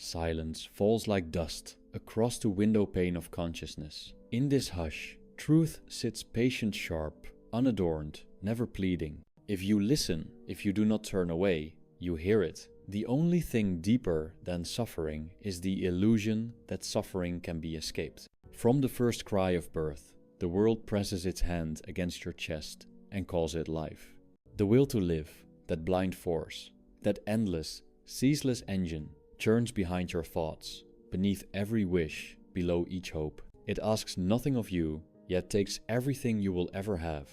Silence falls like dust across the window pane of consciousness. In this hush, truth sits patient sharp, unadorned, never pleading. If you listen, if you do not turn away, you hear it. The only thing deeper than suffering is the illusion that suffering can be escaped. From the first cry of birth, the world presses its hand against your chest and calls it life. The will to live, that blind force, that endless, ceaseless engine, churns behind your thoughts, beneath every wish, below each hope. It asks nothing of you, yet takes everything you will ever have.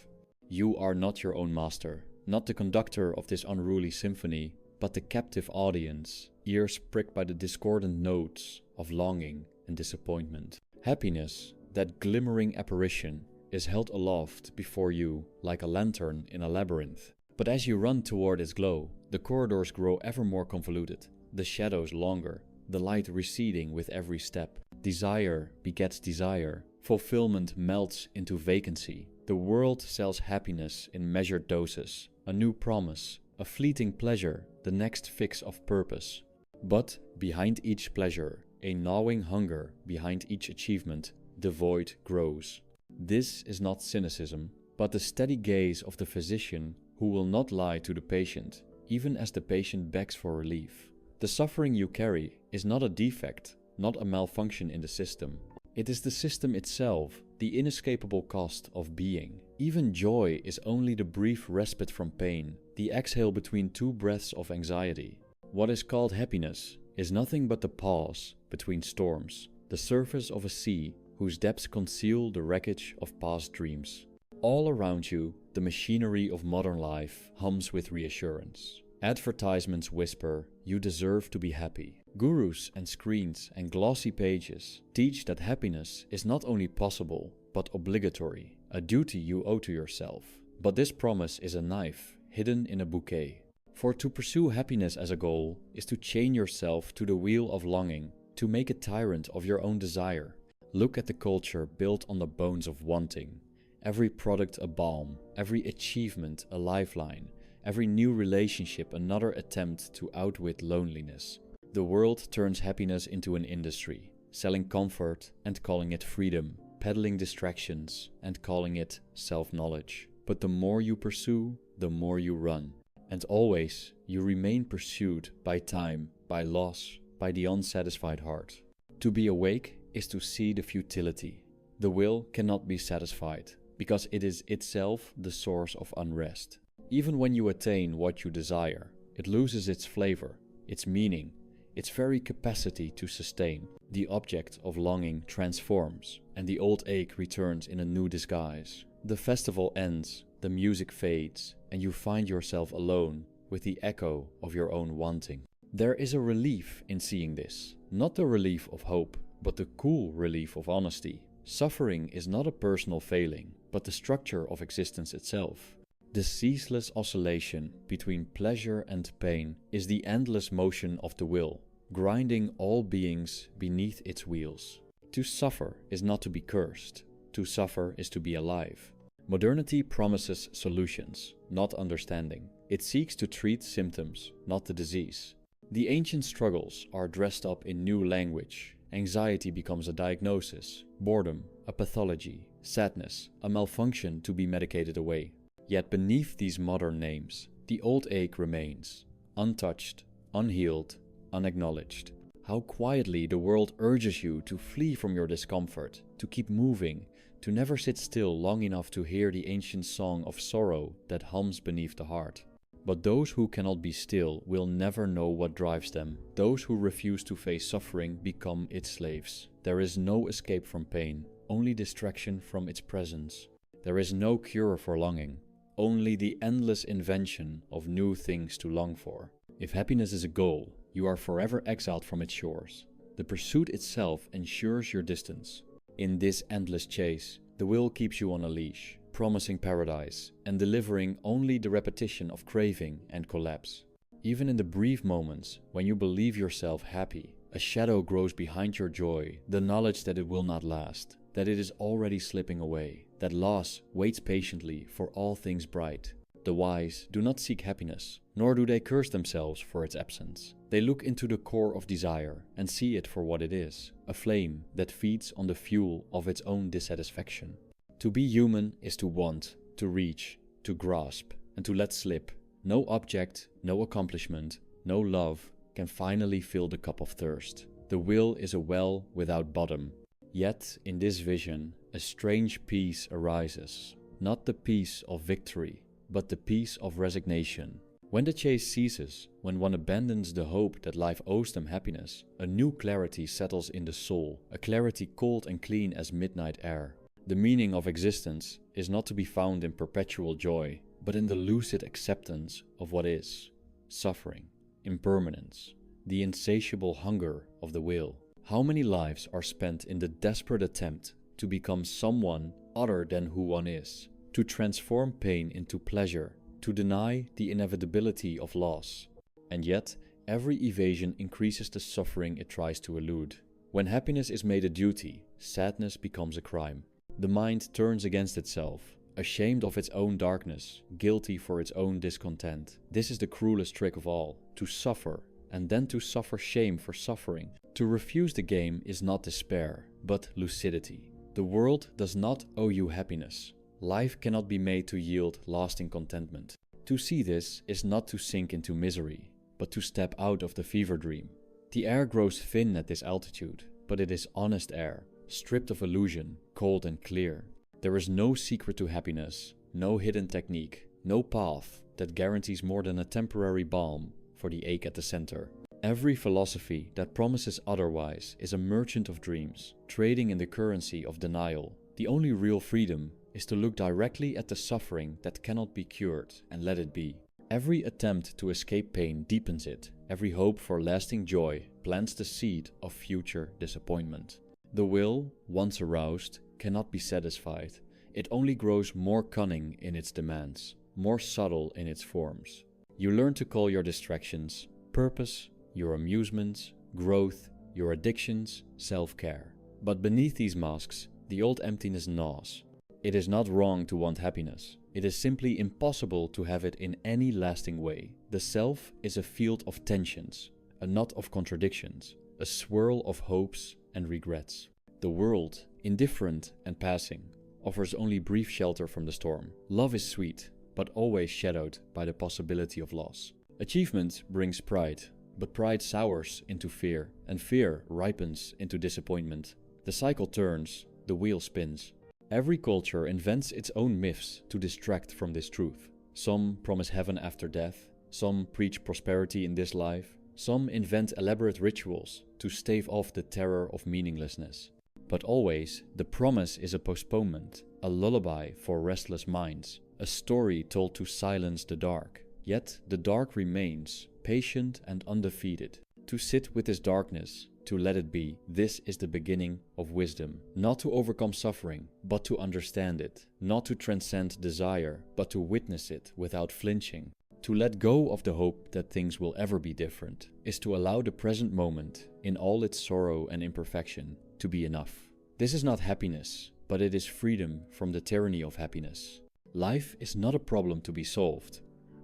You are not your own master, not the conductor of this unruly symphony, but the captive audience, ears pricked by the discordant notes of longing and disappointment. Happiness, that glimmering apparition, is held aloft before you like a lantern in a labyrinth. But as you run toward its glow, the corridors grow ever more convoluted, the shadows longer, the light receding with every step. Desire begets desire, fulfillment melts into vacancy. The world sells happiness in measured doses, a new promise, a fleeting pleasure, the next fix of purpose. But behind each pleasure, a gnawing hunger, behind each achievement, the void grows. This is not cynicism, but the steady gaze of the physician who will not lie to the patient, even as the patient begs for relief. The suffering you carry is not a defect, not a malfunction in the system. It is the system itself, the inescapable cost of being. Even joy is only the brief respite from pain, the exhale between two breaths of anxiety. What is called happiness is nothing but the pause between storms, the surface of a sea whose depths conceal the wreckage of past dreams. All around you, the machinery of modern life hums with reassurance. Advertisements whisper, you deserve to be happy. Gurus and screens and glossy pages teach that happiness is not only possible, but obligatory, a duty you owe to yourself. But this promise is a knife hidden in a bouquet. For to pursue happiness as a goal is to chain yourself to the wheel of longing, to make a tyrant of your own desire. Look at the culture built on the bones of wanting. Every product a balm, every achievement a lifeline, every new relationship another attempt to outwit loneliness. The world turns happiness into an industry, selling comfort and calling it freedom, peddling distractions and calling it self-knowledge. But the more you pursue, the more you run. And always you remain pursued by time, by loss, by the unsatisfied heart. To be awake is to see the futility. The will cannot be satisfied, because it is itself the source of unrest. Even when you attain what you desire, it loses its flavor, its meaning, its very capacity to sustain. The object of longing transforms, and the old ache returns in a new disguise. The festival ends, the music fades, and you find yourself alone with the echo of your own wanting. There is a relief in seeing this, not the relief of hope, but the cool relief of honesty. Suffering is not a personal failing, but the structure of existence itself. The ceaseless oscillation between pleasure and pain is the endless motion of the will, grinding all beings beneath its wheels. To suffer is not to be cursed. To suffer is to be alive. Modernity promises solutions, not understanding. It seeks to treat symptoms, not the disease. The ancient struggles are dressed up in new language. Anxiety becomes a diagnosis, boredom, a pathology, sadness, a malfunction to be medicated away. Yet beneath these modern names, the old ache remains, untouched, unhealed, unacknowledged. How quietly the world urges you to flee from your discomfort, to keep moving, to never sit still long enough to hear the ancient song of sorrow that hums beneath the heart. But those who cannot be still will never know what drives them. Those who refuse to face suffering become its slaves. There is no escape from pain, only distraction from its presence. There is no cure for longing, only the endless invention of new things to long for. If happiness is a goal, you are forever exiled from its shores. The pursuit itself ensures your distance. In this endless chase, the will keeps you on a leash, promising paradise and delivering only the repetition of craving and collapse. Even in the brief moments when you believe yourself happy, a shadow grows behind your joy, the knowledge that it will not last, that it is already slipping away, that loss waits patiently for all things bright. The wise do not seek happiness, nor do they curse themselves for its absence. They look into the core of desire and see it for what it is, a flame that feeds on the fuel of its own dissatisfaction. To be human is to want, to reach, to grasp, and to let slip. No object, no accomplishment, no love can finally fill the cup of thirst. The will is a well without bottom. Yet, in this vision, a strange peace arises. Not the peace of victory, but the peace of resignation. When the chase ceases, when one abandons the hope that life owes them happiness, a new clarity settles in the soul, a clarity cold and clean as midnight air. The meaning of existence is not to be found in perpetual joy, but in the lucid acceptance of what is, suffering, impermanence, the insatiable hunger of the will. How many lives are spent in the desperate attempt to become someone other than who one is, to transform pain into pleasure, to deny the inevitability of loss. And yet, every evasion increases the suffering it tries to elude. When happiness is made a duty, sadness becomes a crime. The mind turns against itself, ashamed of its own darkness, guilty for its own discontent. This is the cruelest trick of all, to suffer, and then to suffer shame for suffering. To refuse the game is not despair, but lucidity. The world does not owe you happiness. Life cannot be made to yield lasting contentment. To see this is not to sink into misery, but to step out of the fever dream. The air grows thin at this altitude, but it is honest air, stripped of illusion, cold and clear. There is no secret to happiness, no hidden technique, no path that guarantees more than a temporary balm for the ache at the center. Every philosophy that promises otherwise is a merchant of dreams, trading in the currency of denial. The only real freedom is to look directly at the suffering that cannot be cured and let it be. Every attempt to escape pain deepens it. Every hope for lasting joy plants the seed of future disappointment. The will, once aroused, cannot be satisfied. It only grows more cunning in its demands, more subtle in its forms. You learn to call your distractions purpose, your amusements, growth, your addictions, self-care. But beneath these masks, the old emptiness gnaws. It is not wrong to want happiness. It is simply impossible to have it in any lasting way. The self is a field of tensions, a knot of contradictions, a swirl of hopes and regrets. The world, indifferent and passing, offers only brief shelter from the storm. Love is sweet, but always shadowed by the possibility of loss. Achievement brings pride, but pride sours into fear, and fear ripens into disappointment. The cycle turns, the wheel spins. Every culture invents its own myths to distract from this truth. Some promise heaven after death, some preach prosperity in this life, some invent elaborate rituals to stave off the terror of meaninglessness. But always, the promise is a postponement, a lullaby for restless minds, a story told to silence the dark. Yet the dark remains, patient and undefeated. To sit with this darkness, to let it be, this is the beginning of wisdom. Not to overcome suffering, but to understand it. Not to transcend desire, but to witness it without flinching. To let go of the hope that things will ever be different is to allow the present moment, in all its sorrow and imperfection, to be enough. This is not happiness, but it is freedom from the tyranny of happiness. Life is not a problem to be solved,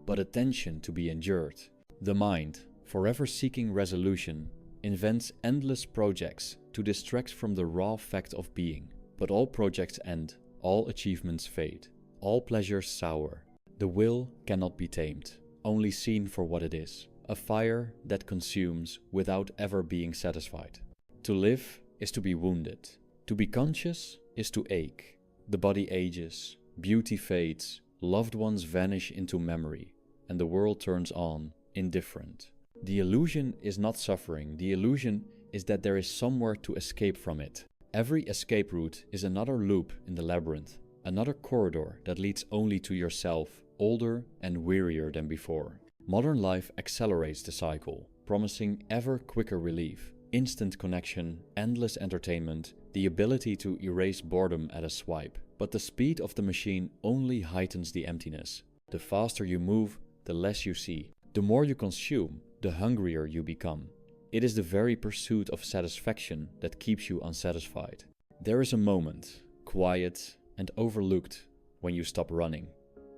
but a tension to be endured. The mind, forever seeking resolution, invents endless projects to distract from the raw fact of being. But all projects end, all achievements fade, all pleasures sour. The will cannot be tamed, only seen for what it is, a fire that consumes without ever being satisfied. To live is to be wounded. To be conscious is to ache. The body ages, beauty fades, loved ones vanish into memory, and the world turns on, indifferent. The illusion is not suffering, the illusion is that there is somewhere to escape from it. Every escape route is another loop in the labyrinth, another corridor that leads only to yourself, older and wearier than before. Modern life accelerates the cycle, promising ever quicker relief, instant connection, endless entertainment, the ability to erase boredom at a swipe. But the speed of the machine only heightens the emptiness. The faster you move, the less you see. The more you consume, the hungrier you become. It is the very pursuit of satisfaction that keeps you unsatisfied. There is a moment, quiet and overlooked, when you stop running.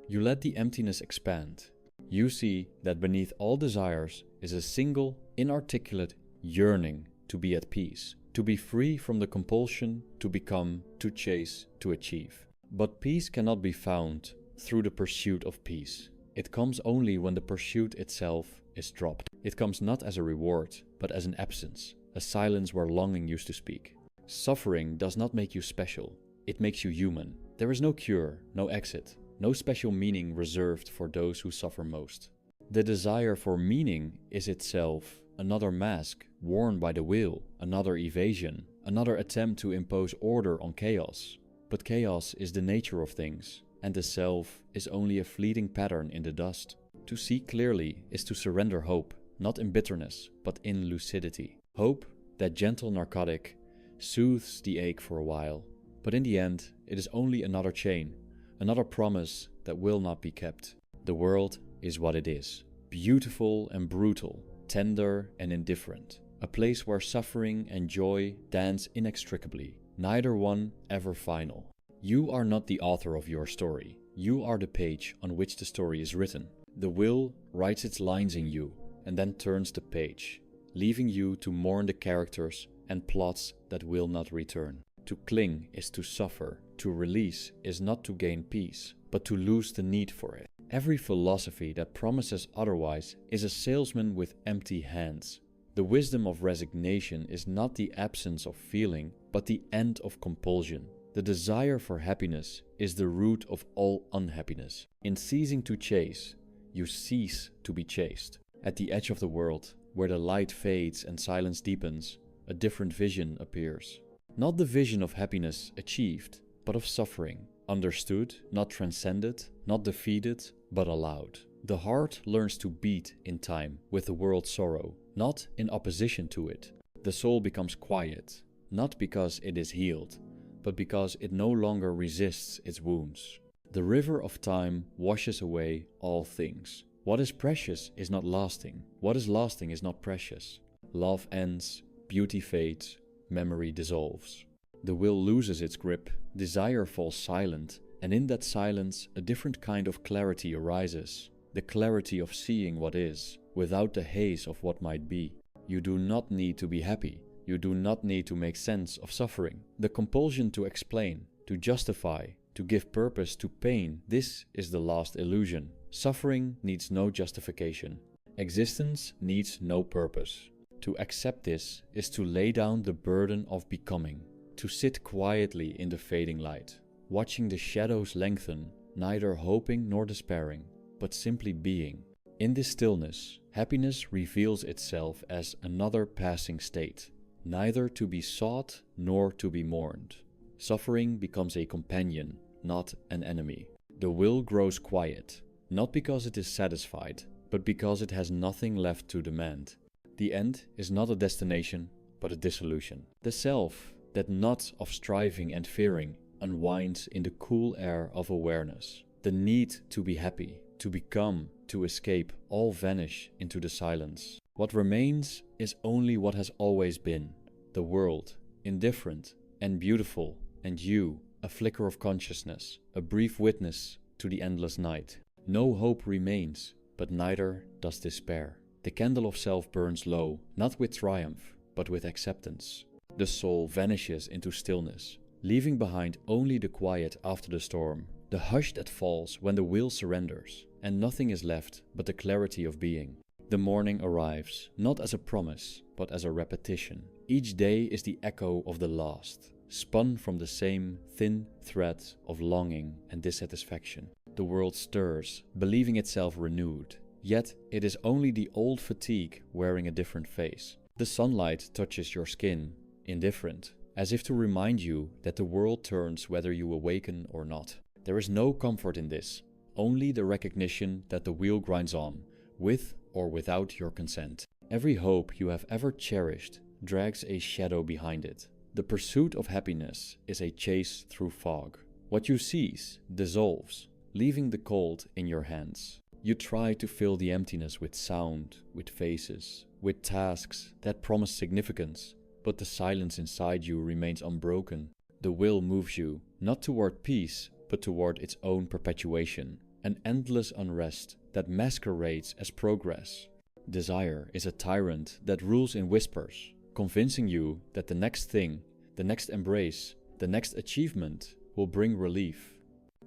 You let the emptiness expand. You see that beneath all desires is a single, inarticulate yearning to be at peace, to be free from the compulsion to become, to chase, to achieve. But peace cannot be found through the pursuit of peace. It comes only when the pursuit itself is dropped. It comes not as a reward, but as an absence, a silence where longing used to speak. Suffering does not make you special. It makes you human. There is no cure, no exit, no special meaning reserved for those who suffer most. The desire for meaning is itself another mask worn by the will, another evasion, another attempt to impose order on chaos. But chaos is the nature of things, and the self is only a fleeting pattern in the dust. To see clearly is to surrender hope, not in bitterness, but in lucidity. Hope, that gentle narcotic, soothes the ache for a while, but in the end it is only another chain, another promise that will not be kept. The world is what it is, beautiful and brutal, tender and indifferent, a place where suffering and joy dance inextricably, neither one ever final. You are not the author of your story, you are the page on which the story is written. The will writes its lines in you and then turns the page, leaving you to mourn the characters and plots that will not return. To cling is to suffer, to release is not to gain peace, but to lose the need for it. Every philosophy that promises otherwise is a salesman with empty hands. The wisdom of resignation is not the absence of feeling, but the end of compulsion. The desire for happiness is the root of all unhappiness. In ceasing to chase, you cease to be chased. At the edge of the world, where the light fades and silence deepens, a different vision appears. Not the vision of happiness achieved, but of suffering, understood, not transcended, not defeated, but allowed. The heart learns to beat in time with the world's sorrow, not in opposition to it. The soul becomes quiet, not because it is healed, but because it no longer resists its wounds. The river of time washes away all things. What is precious is not lasting. What is lasting is not precious. Love ends, beauty fades, memory dissolves. The will loses its grip, desire falls silent, and in that silence a different kind of clarity arises. The clarity of seeing what is, without the haze of what might be. You do not need to be happy. You do not need to make sense of suffering. The compulsion to explain, to justify, to give purpose to pain, this is the last illusion. Suffering needs no justification. Existence needs no purpose. To accept this is to lay down the burden of becoming, to sit quietly in the fading light, watching the shadows lengthen, neither hoping nor despairing, but simply being. In this stillness, happiness reveals itself as another passing state, neither to be sought nor to be mourned. Suffering becomes a companion, not an enemy. The will grows quiet, not because it is satisfied, but because it has nothing left to demand. The end is not a destination, but a dissolution. The self, that knot of striving and fearing, unwinds in the cool air of awareness. The need to be happy, to become, to escape, all vanish into the silence. What remains is only what has always been. The world, indifferent and beautiful, and you, a flicker of consciousness, a brief witness to the endless night. No hope remains, but neither does despair. The candle of self burns low, not with triumph, but with acceptance. The soul vanishes into stillness, leaving behind only the quiet after the storm, the hush that falls when the will surrenders, and nothing is left but the clarity of being. The morning arrives, not as a promise, but as a repetition. Each day is the echo of the last, spun from the same thin thread of longing and dissatisfaction. The world stirs, believing itself renewed. Yet it is only the old fatigue wearing a different face. The sunlight touches your skin, indifferent, as if to remind you that the world turns whether you awaken or not. There is no comfort in this, only the recognition that the wheel grinds on, with or without your consent. Every hope you have ever cherished drags a shadow behind it. The pursuit of happiness is a chase through fog. What you seize dissolves, leaving the cold in your hands. You try to fill the emptiness with sound, with faces, with tasks that promise significance, but the silence inside you remains unbroken. The will moves you, not toward peace, but toward its own perpetuation, an endless unrest that masquerades as progress. Desire is a tyrant that rules in whispers, convincing you that the next thing, the next embrace, the next achievement will bring relief.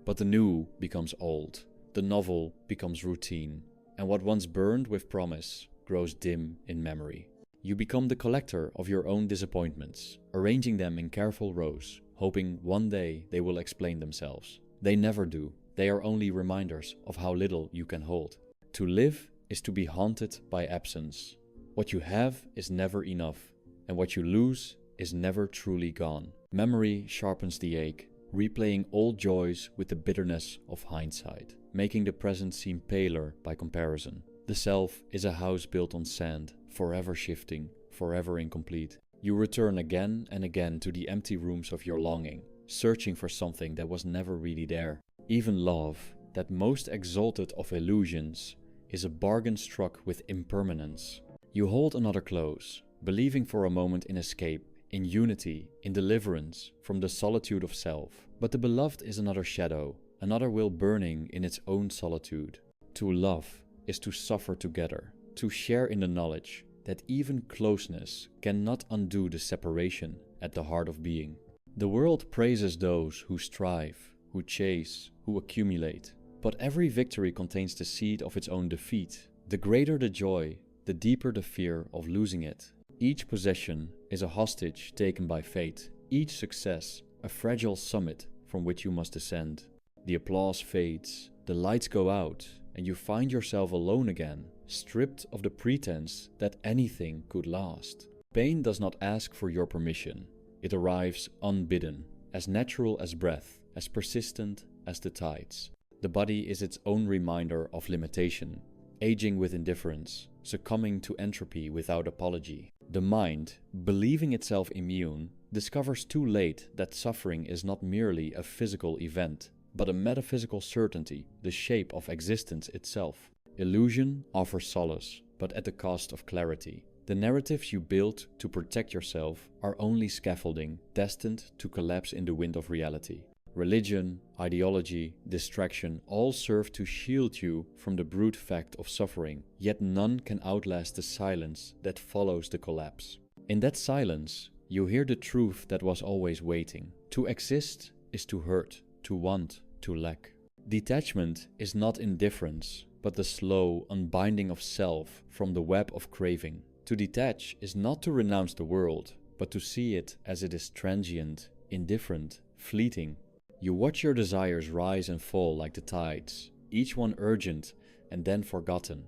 But the new becomes old, the novel becomes routine, and what once burned with promise grows dim in memory. You become the collector of your own disappointments, arranging them in careful rows, hoping one day they will explain themselves. They never do. They are only reminders of how little you can hold. To live is to be haunted by absence. What you have is never enough, and what you lose is never truly gone. Memory sharpens the ache, replaying old joys with the bitterness of hindsight, making the present seem paler by comparison. The self is a house built on sand, forever shifting, forever incomplete. You return again and again to the empty rooms of your longing, searching for something that was never really there. Even love, that most exalted of illusions, is a bargain struck with impermanence. You hold another close, believing for a moment in escape, in unity, in deliverance from the solitude of self. But the beloved is another shadow, another will burning in its own solitude. To love is to suffer together, to share in the knowledge that even closeness cannot undo the separation at the heart of being. The world praises those who strive, who chase, who accumulate. But every victory contains the seed of its own defeat. The greater the joy, the deeper the fear of losing it. Each possession is a hostage taken by fate. Each success, a fragile summit from which you must descend. The applause fades, the lights go out, and you find yourself alone again, stripped of the pretense that anything could last. Pain does not ask for your permission. It arrives unbidden, as natural as breath, as persistent as the tides. The body is its own reminder of limitation, aging with indifference, succumbing to entropy without apology. The mind, believing itself immune, discovers too late that suffering is not merely a physical event, but a metaphysical certainty, the shape of existence itself. Illusion offers solace, but at the cost of clarity. The narratives you build to protect yourself are only scaffolding, destined to collapse in the wind of reality. Religion, ideology, distraction all serve to shield you from the brute fact of suffering, yet none can outlast the silence that follows the collapse. In that silence, you hear the truth that was always waiting. To exist is to hurt, to want, to lack. Detachment is not indifference, but the slow unbinding of self from the web of craving. To detach is not to renounce the world, but to see it as it is transient, indifferent, fleeting. You watch your desires rise and fall like the tides, each one urgent and then forgotten,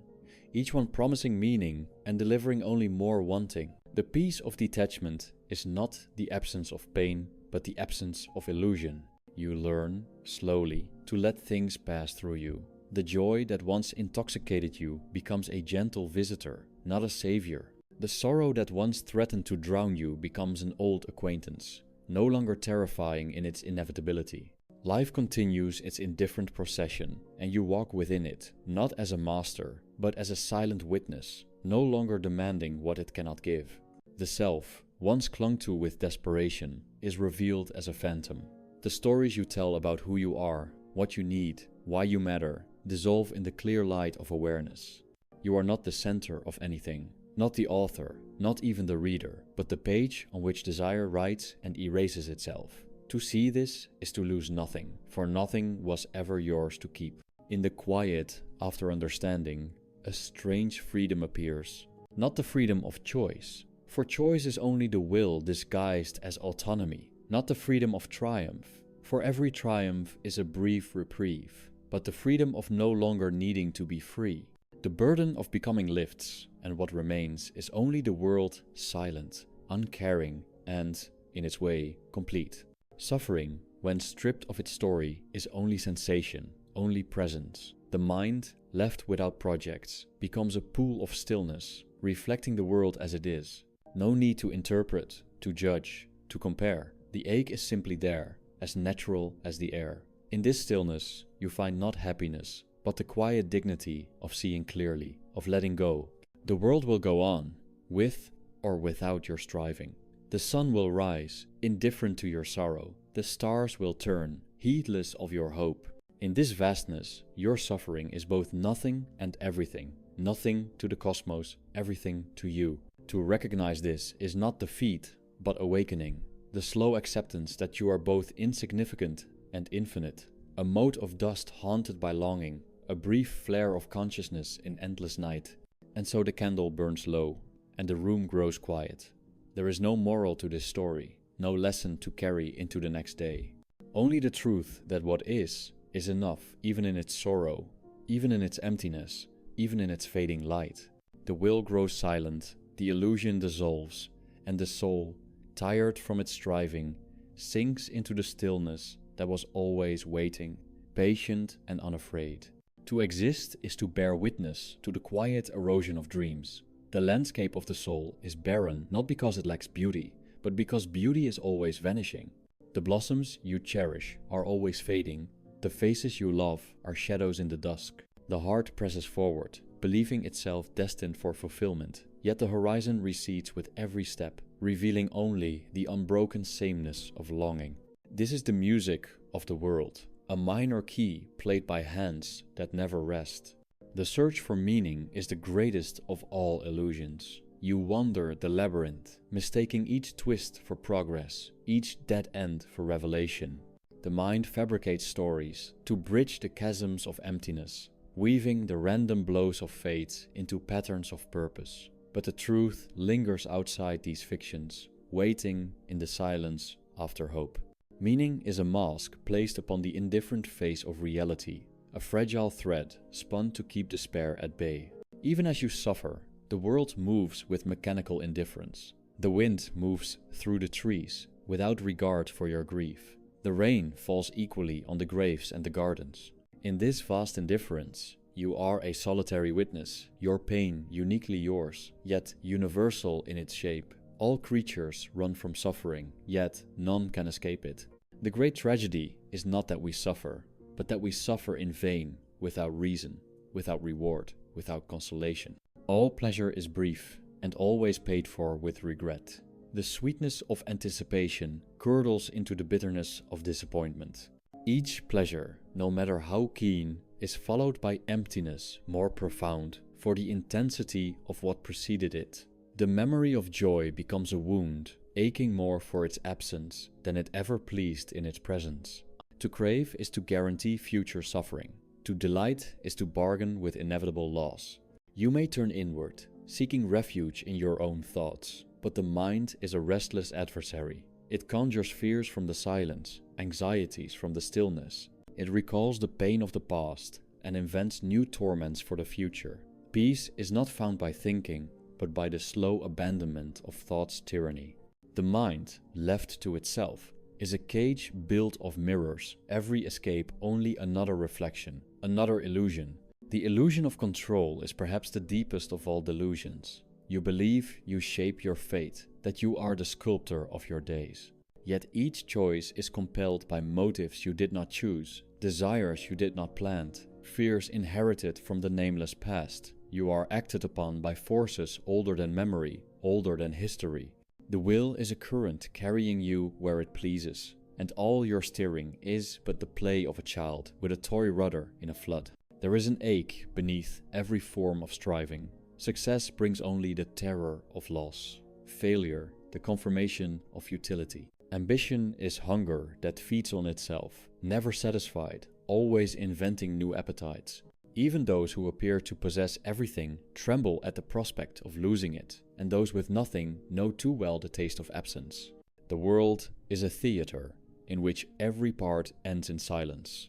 each one promising meaning and delivering only more wanting. The peace of detachment is not the absence of pain, but the absence of illusion. You learn, slowly, to let things pass through you. The joy that once intoxicated you becomes a gentle visitor, not a savior. The sorrow that once threatened to drown you becomes an old acquaintance, no longer terrifying in its inevitability. Life continues its indifferent procession, and you walk within it, not as a master, but as a silent witness, no longer demanding what it cannot give. The self, once clung to with desperation, is revealed as a phantom. The stories you tell about who you are, what you need, why you matter, dissolve in the clear light of awareness. You are not the center of anything, not the author, not even the reader, but the page on which desire writes and erases itself. To see this is to lose nothing, for nothing was ever yours to keep. In the quiet, after understanding, a strange freedom appears. Not the freedom of choice, for choice is only the will disguised as autonomy. Not the freedom of triumph, for every triumph is a brief reprieve, but the freedom of no longer needing to be free. The burden of becoming lifts, and what remains is only the world silent, uncaring, and, in its way, complete. Suffering, when stripped of its story, is only sensation, only presence. The mind, left without projects, becomes a pool of stillness, reflecting the world as it is. No need to interpret, to judge, to compare. The ache is simply there, as natural as the air. In this stillness, you find not happiness, but the quiet dignity of seeing clearly, of letting go. The world will go on, with or without your striving. The sun will rise, indifferent to your sorrow. The stars will turn, heedless of your hope. In this vastness, your suffering is both nothing and everything. Nothing to the cosmos, everything to you. To recognize this is not defeat, but awakening. The slow acceptance that you are both insignificant and infinite. A mote of dust haunted by longing, a brief flare of consciousness in endless night. And so the candle burns low, and the room grows quiet. There is no moral to this story, no lesson to carry into the next day. Only the truth that what is enough, even in its sorrow, even in its emptiness, even in its fading light. The will grows silent, the illusion dissolves, and the soul, tired from its striving, sinks into the stillness that was always waiting, patient and unafraid. To exist is to bear witness to the quiet erosion of dreams. The landscape of the soul is barren not because it lacks beauty, but because beauty is always vanishing. The blossoms you cherish are always fading. The faces you love are shadows in the dusk. The heart presses forward, believing itself destined for fulfillment. Yet the horizon recedes with every step, revealing only the unbroken sameness of longing. This is the music of the world, a minor key played by hands that never rest. The search for meaning is the greatest of all illusions. You wander the labyrinth, mistaking each twist for progress, each dead end for revelation. The mind fabricates stories to bridge the chasms of emptiness, weaving the random blows of fate into patterns of purpose. But the truth lingers outside these fictions, waiting in the silence after hope. Meaning is a mask placed upon the indifferent face of reality, a fragile thread spun to keep despair at bay. Even as you suffer, the world moves with mechanical indifference. The wind moves through the trees without regard for your grief. The rain falls equally on the graves and the gardens. In this vast indifference, you are a solitary witness, your pain uniquely yours, yet universal in its shape. All creatures run from suffering, yet none can escape it. The great tragedy is not that we suffer, but that we suffer in vain, without reason, without reward, without consolation. All pleasure is brief, and always paid for with regret. The sweetness of anticipation curdles into the bitterness of disappointment. Each pleasure, no matter how keen, is followed by emptiness more profound for the intensity of what preceded it. The memory of joy becomes a wound, aching more for its absence than it ever pleased in its presence. To crave is to guarantee future suffering. To delight is to bargain with inevitable loss. You may turn inward, seeking refuge in your own thoughts, but the mind is a restless adversary. It conjures fears from the silence, anxieties from the stillness. It recalls the pain of the past and invents new torments for the future. Peace is not found by thinking, but by the slow abandonment of thought's tyranny. The mind, left to itself, is a cage built of mirrors, every escape only another reflection, another illusion. The illusion of control is perhaps the deepest of all delusions. You believe you shape your fate, that you are the sculptor of your days. Yet each choice is compelled by motives you did not choose, desires you did not plant, fears inherited from the nameless past. You are acted upon by forces older than memory, older than history. The will is a current carrying you where it pleases, and all your steering is but the play of a child with a toy rudder in a flood. There is an ache beneath every form of striving. Success brings only the terror of loss. Failure, the confirmation of futility. Ambition is hunger that feeds on itself, never satisfied, always inventing new appetites. Even those who appear to possess everything tremble at the prospect of losing it, and those with nothing know too well the taste of absence. The world is a theater in which every part ends in silence.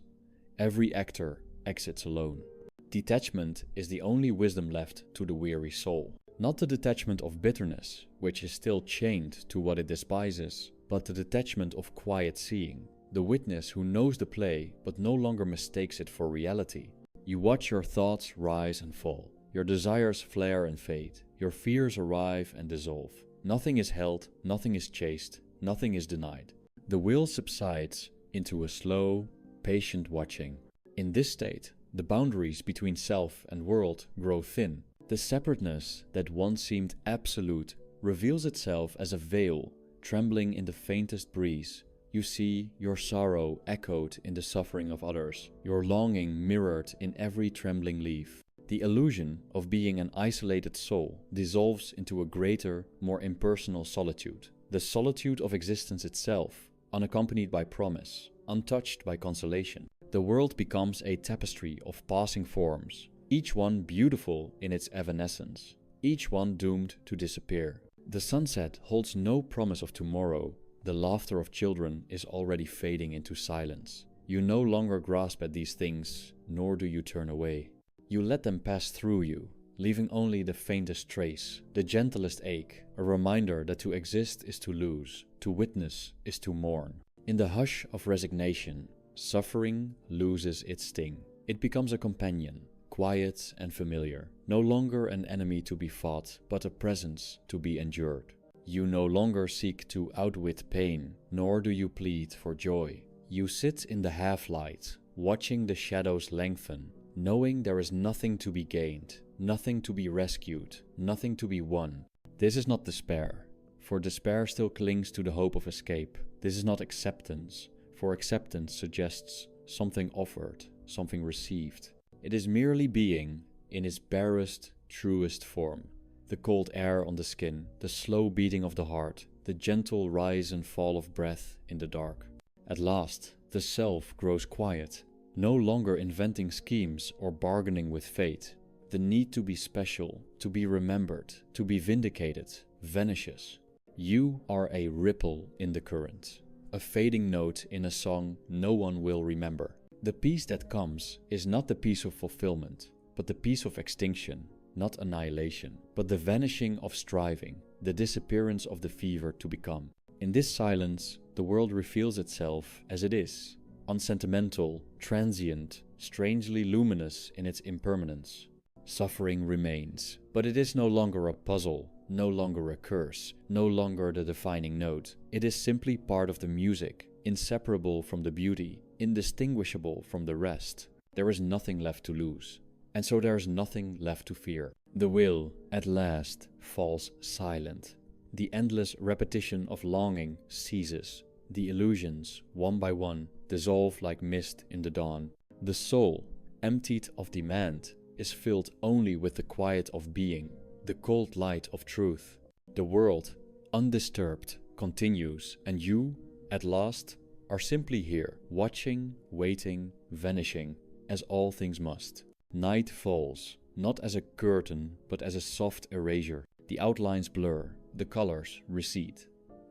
Every actor exits alone. Detachment is the only wisdom left to the weary soul. Not the detachment of bitterness, which is still chained to what it despises, but the detachment of quiet seeing, the witness who knows the play but no longer mistakes it for reality. You watch your thoughts rise and fall, your desires flare and fade, your fears arrive and dissolve. Nothing is held, nothing is chased, nothing is denied. The will subsides into a slow, patient watching. In this state, the boundaries between self and world grow thin. The separateness that once seemed absolute reveals itself as a veil trembling in the faintest breeze. You see your sorrow echoed in the suffering of others, your longing mirrored in every trembling leaf. The illusion of being an isolated soul dissolves into a greater, more impersonal solitude. The solitude of existence itself, unaccompanied by promise, untouched by consolation. The world becomes a tapestry of passing forms, each one beautiful in its evanescence, each one doomed to disappear. The sunset holds no promise of tomorrow. The laughter of children is already fading into silence. You no longer grasp at these things, nor do you turn away. You let them pass through you, leaving only the faintest trace, the gentlest ache, a reminder that to exist is to lose, to witness is to mourn. In the hush of resignation, suffering loses its sting. It becomes a companion, quiet and familiar, no longer an enemy to be fought, but a presence to be endured. You no longer seek to outwit pain, nor do you plead for joy. You sit in the half-light, watching the shadows lengthen, knowing there is nothing to be gained, nothing to be rescued, nothing to be won. This is not despair, for despair still clings to the hope of escape. This is not acceptance, for acceptance suggests something offered, something received. It is merely being in its barest, truest form. The cold air on the skin, the slow beating of the heart, the gentle rise and fall of breath in the dark. At last, the self grows quiet, no longer inventing schemes or bargaining with fate. The need to be special, to be remembered, to be vindicated, vanishes. You are a ripple in the current, a fading note in a song no one will remember. The peace that comes is not the peace of fulfillment, but the peace of extinction, not annihilation, but the vanishing of striving, the disappearance of the fever to become. In this silence, the world reveals itself as it is, unsentimental, transient, strangely luminous in its impermanence. Suffering remains, but it is no longer a puzzle, no longer a curse, no longer the defining note. It is simply part of the music, inseparable from the beauty, indistinguishable from the rest. There is nothing left to lose, and so there is nothing left to fear. The will, at last, falls silent. The endless repetition of longing ceases. The illusions, one by one, dissolve like mist in the dawn. The soul, emptied of demand, is filled only with the quiet of being, the cold light of truth. The world, undisturbed, continues, and you, at last, are simply here, watching, waiting, vanishing, as all things must. Night falls, not as a curtain, but as a soft erasure. The outlines blur, the colors recede.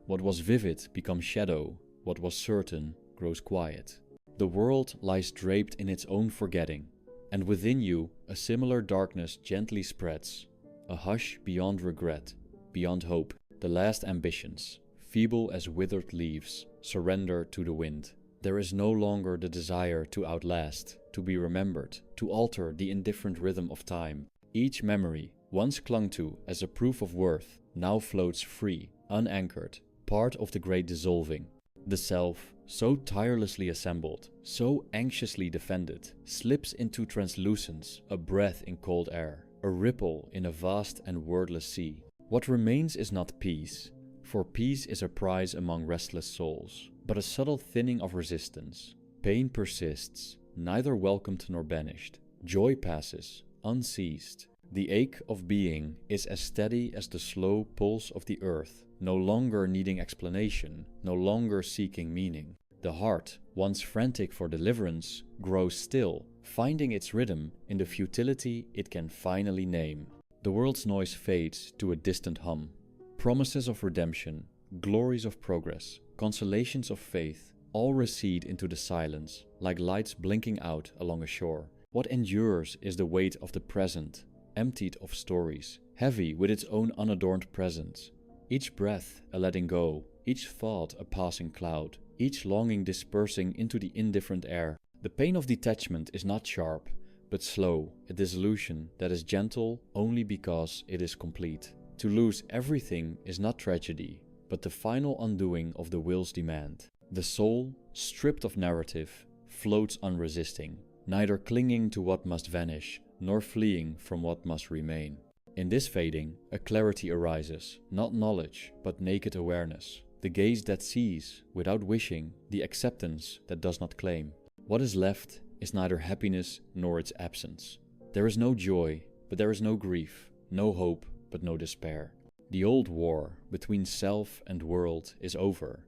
What was vivid becomes shadow, what was certain grows quiet. The world lies draped in its own forgetting, and within you a similar darkness gently spreads, a hush beyond regret, beyond hope. The last ambitions, feeble as withered leaves, surrender to the wind. There is no longer the desire to outlast, to be remembered, to alter the indifferent rhythm of time. Each memory, once clung to as a proof of worth, now floats free, unanchored, part of the great dissolving. The self, so tirelessly assembled, so anxiously defended, slips into translucence, a breath in cold air, a ripple in a vast and wordless sea. What remains is not peace, for peace is a prize among restless souls, but a subtle thinning of resistance. Pain persists, neither welcomed nor banished. Joy passes, unceased. The ache of being is as steady as the slow pulse of the earth, no longer needing explanation, no longer seeking meaning. The heart, once frantic for deliverance, grows still, finding its rhythm in the futility it can finally name. The world's noise fades to a distant hum. Promises of redemption, glories of progress, consolations of faith, all recede into the silence, like lights blinking out along a shore. What endures is the weight of the present, emptied of stories, heavy with its own unadorned presence. Each breath a letting go, each thought a passing cloud, each longing dispersing into the indifferent air. The pain of detachment is not sharp, but slow, a dissolution that is gentle only because it is complete. To lose everything is not tragedy, but the final undoing of the will's demand. The soul, stripped of narrative, floats unresisting, neither clinging to what must vanish, nor fleeing from what must remain. In this fading, a clarity arises, not knowledge, but naked awareness. The gaze that sees, without wishing, the acceptance that does not claim. What is left is neither happiness nor its absence, There is no joy, but there is no grief, no hope, but no despair. The old war between self and world is over,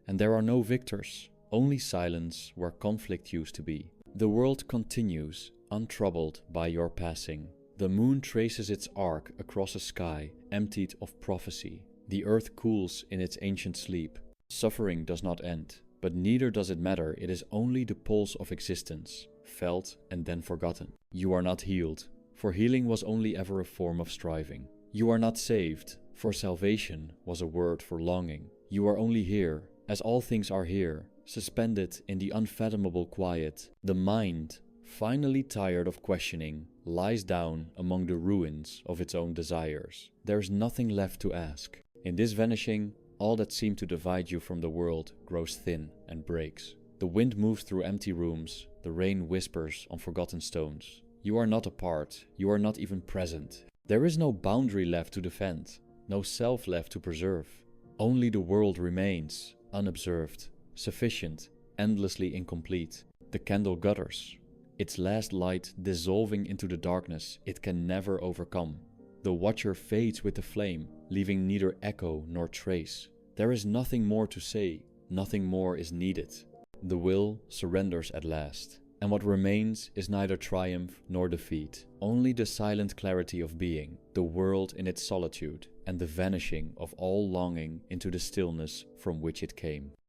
and there are no victors, only silence where conflict used to be. The world continues, untroubled by your passing. The moon traces its arc across a sky emptied of prophecy. The earth cools in its ancient sleep. Suffering does not end, but neither does it matter. It is only the pulse of existence, felt and then forgotten. You are not healed, for healing was only ever a form of striving. You are not saved, for salvation was a word for longing. You are only here, as all things are here, suspended in the unfathomable quiet. The mind, finally tired of questioning, lies down among the ruins of its own desires. There is nothing left to ask. In this vanishing, all that seemed to divide you from the world grows thin and breaks. The wind moves through empty rooms, the rain whispers on forgotten stones. You are not apart, you are not even present. There is no boundary left to defend, no self left to preserve. Only the world remains, unobserved, sufficient, endlessly incomplete. The candle gutters, its last light dissolving into the darkness it can never overcome. The watcher fades with the flame, leaving neither echo nor trace. There is nothing more to say, nothing more is needed. The will surrenders at last, and what remains is neither triumph nor defeat, only the silent clarity of being, the world in its solitude, and the vanishing of all longing into the stillness from which it came.